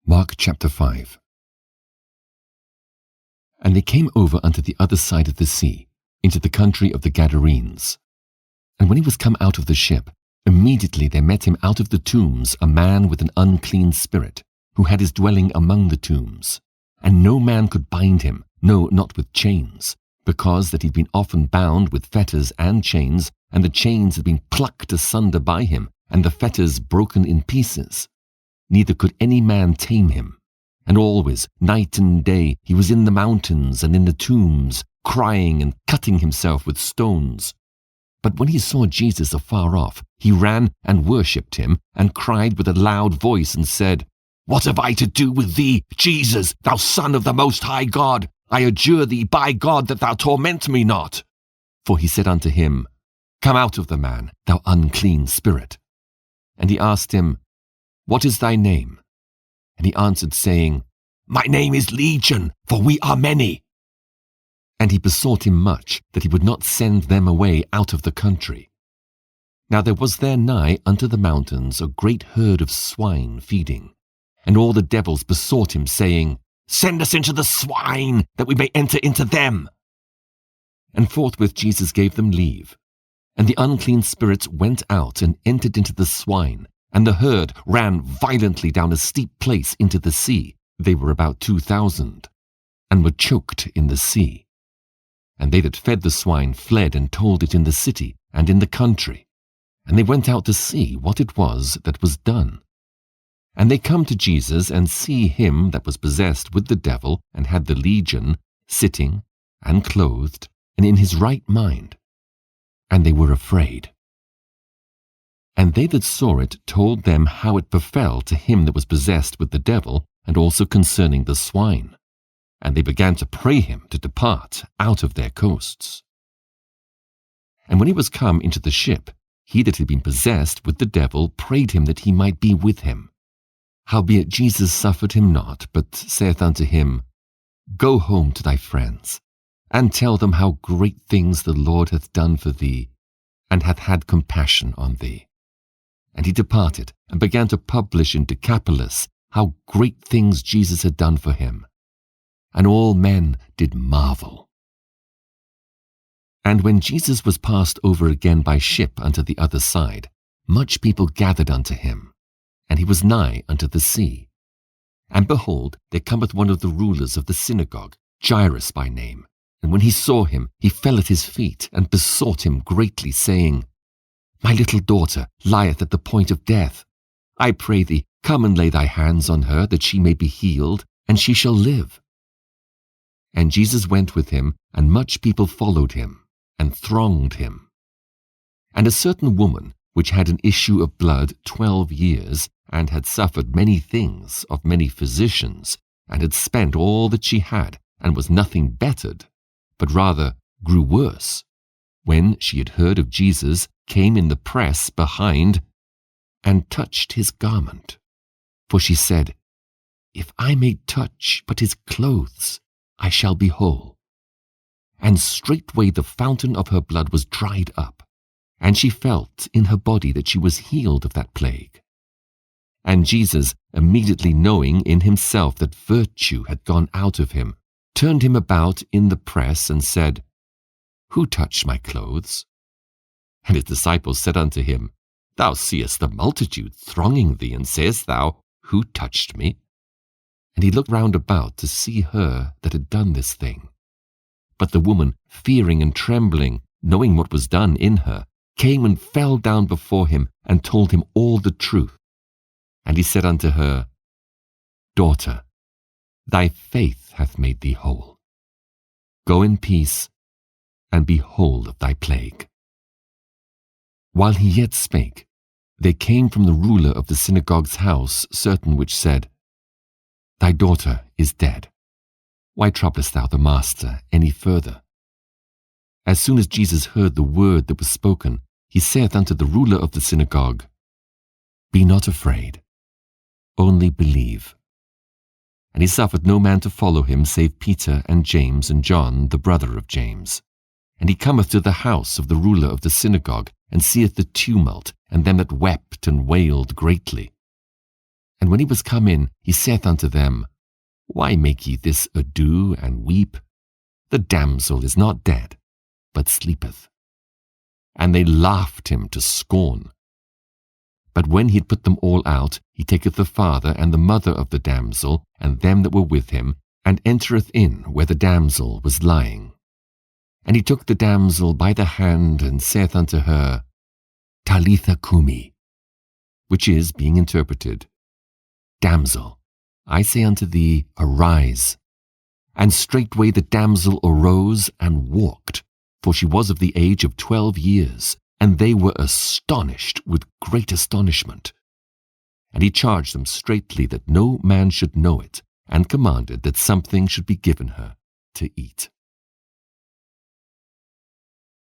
Mark chapter 5. And they came over unto the other side of the sea, into the country of the Gadarenes. And when he was come out of the ship, immediately there met him out of the tombs a man with an unclean spirit, who had his dwelling among the tombs. And no man could bind him, no, not with chains, because that he'd been often bound with fetters and chains, and the chains had been plucked asunder by him, and the fetters broken in pieces. Neither could any man tame him. And always, night and day, he was in the mountains and in the tombs, crying and cutting himself with stones. But when he saw Jesus afar off, he ran and worshipped him, and cried with a loud voice, and said, What have I to do with thee, Jesus, thou Son of the Most High God? I adjure thee by God that thou torment me not. For he said unto him, Come out of the man, thou unclean spirit. And he asked him, What is thy name? And he answered, saying, My name is Legion, for we are many. And he besought him much that he would not send them away out of the country. Now there was there nigh unto the mountains a great herd of swine feeding. And all the devils besought him, saying, Send us into the swine, that we may enter into them. And forthwith Jesus gave them leave. And the unclean spirits went out and entered into the swine, and the herd ran violently down a steep place into the sea. They were about 2,000, and were choked in the sea. And they that fed the swine fled and told it in the city and in the country. And they went out to see what it was that was done. And they come to Jesus, and see him that was possessed with the devil, and had the legion, sitting, and clothed, and in his right mind. And they were afraid. And they that saw it told them how it befell to him that was possessed with the devil, and also concerning the swine. And they began to pray him to depart out of their coasts. And when he was come into the ship, he that had been possessed with the devil prayed him that he might be with him. Howbeit Jesus suffered him not, but saith unto him, Go home to thy friends, and tell them how great things the Lord hath done for thee, and hath had compassion on thee. And he departed, and began to publish in Decapolis how great things Jesus had done for him. And all men did marvel. And when Jesus was passed over again by ship unto the other side, much people gathered unto him, and he was nigh unto the sea. And behold, there cometh one of the rulers of the synagogue, Jairus by name. And when he saw him, he fell at his feet, and besought him greatly, saying, My little daughter lieth at the point of death. I pray thee, come and lay thy hands on her, that she may be healed, and she shall live. And Jesus went with him, and much people followed him, and thronged him. And a certain woman, which had an issue of blood 12 years, and had suffered many things of many physicians, and had spent all that she had, and was nothing bettered, but rather grew worse, when she had heard of Jesus, came in the press behind, and touched his garment. For she said, If I may touch but his clothes, I shall be whole. And straightway the fountain of her blood was dried up, and she felt in her body that she was healed of that plague. And Jesus, immediately knowing in himself that virtue had gone out of him, turned him about in the press, and said, Who touched my clothes? And his disciples said unto him, Thou seest the multitude thronging thee, and sayest thou, Who touched me? And he looked round about to see her that had done this thing. But the woman, fearing and trembling, knowing what was done in her, came and fell down before him, and told him all the truth. And he said unto her, Daughter, thy faith hath made thee whole. Go in peace, and be whole of thy plague. While he yet spake, there came from the ruler of the synagogue's house certain which said, Thy daughter is dead. Why troublest thou the master any further? As soon as Jesus heard the word that was spoken, he saith unto the ruler of the synagogue, Be not afraid, only believe. And he suffered no man to follow him save Peter and James and John, the brother of James. And he cometh to the house of the ruler of the synagogue, and seeth the tumult, and them that wept and wailed greatly. And when he was come in, he saith unto them, Why make ye this ado and weep? The damsel is not dead, but sleepeth. And they laughed him to scorn. But when he had put them all out, he taketh the father and the mother of the damsel, and them that were with him, and entereth in where the damsel was lying. And he took the damsel by the hand, and saith unto her, Talitha cumi, which is, being interpreted, Damsel, I say unto thee, arise. And straightway the damsel arose and walked, for she was of the age of 12 years, and they were astonished with great astonishment. And he charged them straitly that no man should know it, and commanded that something should be given her to eat.